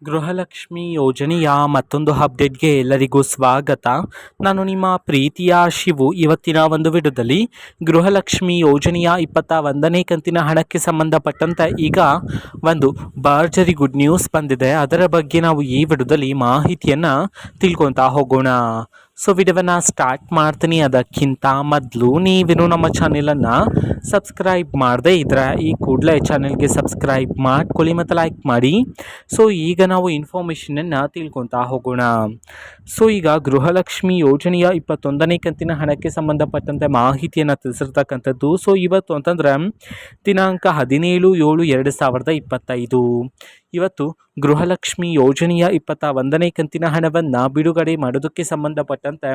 ಗೃಹಲಕ್ಷ್ಮಿ ಯೋಜನೆಯ ಮತ್ತೊಂದು ಅಪ್ಡೇಟ್ಗೆ ಎಲ್ಲರಿಗೂ ಸ್ವಾಗತ. ನಾನು ನಿಮ್ಮ ಪ್ರೀತಿಯ ಶಿವು. ಇವತ್ತಿನ ಒಂದು ವಿಡಿಯೋದಲ್ಲಿ ಗೃಹಲಕ್ಷ್ಮಿ ಯೋಜನೆಯ 21ನೇ ಕಂತಿನ ಹಣಕ್ಕೆ ಸಂಬಂಧಪಟ್ಟಂತೆ ಈಗ ಒಂದು ಭರ್ಜರಿ ಗುಡ್ ನ್ಯೂಸ್ ಬಂದಿದೆ. ಅದರ ಬಗ್ಗೆ ನಾವು ಈ ವಿಡಿಯೋದಲ್ಲಿ ಮಾಹಿತಿಯನ್ನು ತಿಳ್ಕೊತಾ ಹೋಗೋಣ. ಸೊ ವಿಡಿಯೋವನ್ನು ಸ್ಟಾರ್ಟ್ ಮಾಡ್ತೀನಿ. ಅದಕ್ಕಿಂತ ಮೊದಲು ನೀವೇನು ನಮ್ಮ ಚಾನೆಲನ್ನು ಸಬ್ಸ್ಕ್ರೈಬ್ ಮಾಡದೇ ಇದ್ದರೆ ಈ ಕೂಡಲೇ ಚಾನೆಲ್ಗೆ ಸಬ್ಸ್ಕ್ರೈಬ್ ಮಾಡ್ಕೊಳ್ಳಿ ಮತ್ತು ಲೈಕ್ ಮಾಡಿ. ಸೊ ಈಗ ನಾವು ಇನ್ಫಾರ್ಮೇಷನನ್ನು ತಿಳ್ಕೊತಾ ಹೋಗೋಣ. ಸೊ ಈಗ ಗೃಹಲಕ್ಷ್ಮಿ ಯೋಜನೆಯ 21ನೇ ಕಂತಿನ ಹಣಕ್ಕೆ ಸಂಬಂಧಪಟ್ಟಂತೆ ಮಾಹಿತಿಯನ್ನು ತಿಳಿಸಿರ್ತಕ್ಕಂಥದ್ದು. ಸೊ ಇವತ್ತು ಅಂತಂದರೆ ದಿನಾಂಕ 17/7/2025 ಇವತ್ತು ಗೃಹಲಕ್ಷ್ಮಿ ಯೋಜನೆಯ 21ನೇ ಕಂತಿನ ಹಣವನ್ನು ಬಿಡುಗಡೆ ಮಾಡೋದಕ್ಕೆ ಸಂಬಂಧಪಟ್ಟಂತೆ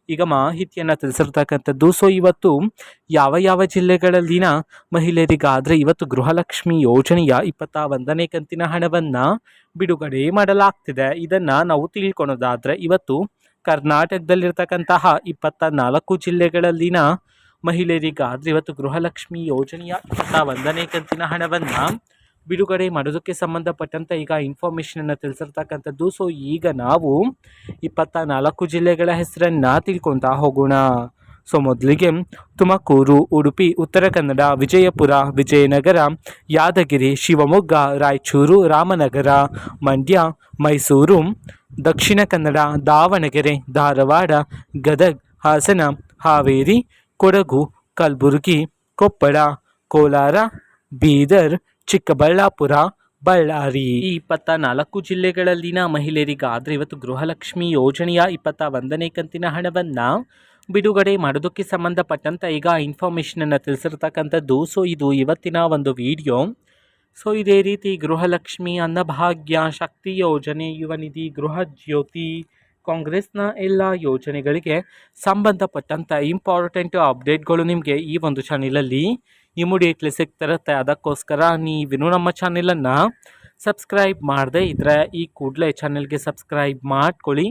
ಈಗ ಮಾಹಿತಿಯನ್ನು ತಿಳಿಸಿರ್ತಕ್ಕಂಥದ್ದು. ಸೊ ಇವತ್ತು ಯಾವ ಜಿಲ್ಲೆಗಳಲ್ಲಿನ ಮಹಿಳೆಯರಿಗಾದರೆ ಇವತ್ತು ಗೃಹಲಕ್ಷ್ಮಿ ಯೋಜನೆಯ 21ನೇ ಕಂತಿನ ಹಣವನ್ನು ಬಿಡುಗಡೆ ಮಾಡಲಾಗ್ತಿದೆ. ಇದನ್ನು ನಾವು ತಿಳ್ಕೊಳೋದಾದರೆ ಇವತ್ತು ಕರ್ನಾಟಕದಲ್ಲಿರ್ತಕ್ಕಂತಹ 24 ಜಿಲ್ಲೆಗಳಲ್ಲಿನ ಮಹಿಳೆಯರಿಗಾದರೆ ಇವತ್ತು ಗೃಹಲಕ್ಷ್ಮಿ ಯೋಜನೆಯ 21ನೇ ಕಂತಿನ ಹಣವನ್ನು ಬಿಡುಗಡೆ ಮಾಡೋದಕ್ಕೆ ಸಂಬಂಧಪಟ್ಟಂತೆ ಈಗ ಇನ್ಫಾರ್ಮೇಷನನ್ನು ತಿಳಿಸಿರ್ತಕ್ಕಂಥದ್ದು. ಸೊ ಈಗ ನಾವು 24 ಜಿಲ್ಲೆಗಳ ಹೆಸರನ್ನು ತಿಳ್ಕೊತಾ ಹೋಗೋಣ. ಸೊ ಮೊದಲಿಗೆ ತುಮಕೂರು, ಉಡುಪಿ, ಉತ್ತರ ಕನ್ನಡ, ವಿಜಯಪುರ, ವಿಜಯನಗರ, ಯಾದಗಿರಿ, ಶಿವಮೊಗ್ಗ, ರಾಯಚೂರು, ರಾಮನಗರ, ಮಂಡ್ಯ, ಮೈಸೂರು, ದಕ್ಷಿಣ ಕನ್ನಡ, ದಾವಣಗೆರೆ, ಧಾರವಾಡ, ಗದಗ, ಹಾಸನ, ಹಾವೇರಿ, ಕೊಡಗು, ಕಲಬುರಗಿ, ಕೊಪ್ಪಳ, ಕೋಲಾರ, ಬೀದರ್, ಚಿಕ್ಕಬಳ್ಳಾಪುರ, ಬಳ್ಳಾರಿ ಈ 24 ಜಿಲ್ಲೆಗಳಲ್ಲಿನ ಮಹಿಳೆಯರಿಗಾದರೆ ಇವತ್ತು ಗೃಹಲಕ್ಷ್ಮಿ ಯೋಜನೆಯ 21ನೇ ಕಂತಿನ ಹಣವನ್ನು ಬಿಡುಗಡೆ ಮಾಡೋದಕ್ಕೆ ಸಂಬಂಧಪಟ್ಟಂತೆ ಈಗ ಇನ್ಫಾರ್ಮೇಷನನ್ನು ತಿಳಿಸಿರ್ತಕ್ಕಂಥದ್ದು. ಸೊ ಇದು ಇವತ್ತಿನ ಒಂದು ವಿಡಿಯೋ. ಸೊ ಇದೇ ರೀತಿ ಗೃಹಲಕ್ಷ್ಮಿ, ಅನ್ನಭಾಗ್ಯ, ಶಕ್ತಿ ಯೋಜನೆ, ಯುವ ನಿಧಿ, ಗೃಹ ಜ್ಯೋತಿ, ಕಾಂಗ್ರೆಸ್ನ ಎಲ್ಲ ಯೋಜನೆಗಳಿಗೆ ಸಂಬಂಧಪಟ್ಟಂಥ ಇಂಪಾರ್ಟೆಂಟ್ ಅಪ್ಡೇಟ್ಗಳು ನಿಮಗೆ ಈ ಒಂದು ಚಾನೆಲಲ್ಲಿ ಇಮಿಡಿಯೇಟ್ಲಿ ಸಿಗ್ತಿರುತ್ತೆ. ಅದಕ್ಕೋಸ್ಕರ ನೀವೇನು ನಮ್ಮ ಚಾನೆಲನ್ನು ಸಬ್ಸ್ಕ್ರೈಬ್ ಮಾಡದೇ ಇದ್ದರೆ ಈ ಕೂಡಲೇ ಚಾನೆಲ್ಗೆ ಸಬ್ಸ್ಕ್ರೈಬ್ ಮಾಡ್ಕೊಳ್ಳಿ.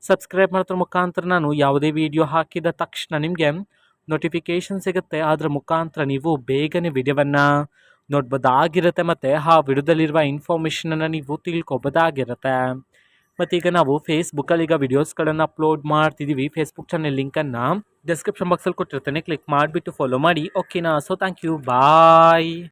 ಸಬ್ಸ್ಕ್ರೈಬ್ ಮಾಡೋದ್ರ ಮುಖಾಂತರ ನಾನು ಯಾವುದೇ ವಿಡಿಯೋ ಹಾಕಿದ ತಕ್ಷಣ ನಿಮಗೆ ನೋಟಿಫಿಕೇಷನ್ ಸಿಗುತ್ತೆ. ಅದರ ಮುಖಾಂತರ ನೀವು ಬೇಗನೆ ವಿಡಿಯೋವನ್ನು ನೋಡ್ಬೋದಾಗಿರುತ್ತೆ ಮತ್ತು ಆ ವಿಡಿಯೋದಲ್ಲಿರುವ ಇನ್ಫಾರ್ಮೇಷನನ್ನು ನೀವು ತಿಳ್ಕೊಬೋದಾಗಿರುತ್ತೆ. ಮತ್ತೀಗ ನಾವು ಫೇಸ್ಬುಕ್ಕಲ್ಲಿ ಈಗ ವಿಡಿಯೋಸ್ಗಳನ್ನು ಅಪ್ಲೋಡ್ ಮಾಡ್ತಿದ್ದೀವಿ. ಫೇಸ್ಬುಕ್ ಚಾನೆಲ್ ಲಿಂಕನ್ನು ಡಿಸ್ಕ್ರಿಪ್ಷನ್ ಬಾಕ್ಸಲ್ಲಿ ಕೊಟ್ಟಿರ್ತೇನೆ, ಕ್ಲಿಕ್ ಮಾಡಿಬಿಟ್ಟು ಫಾಲೋ ಮಾಡಿ. ಓಕೆನಾ? So thank you, bye.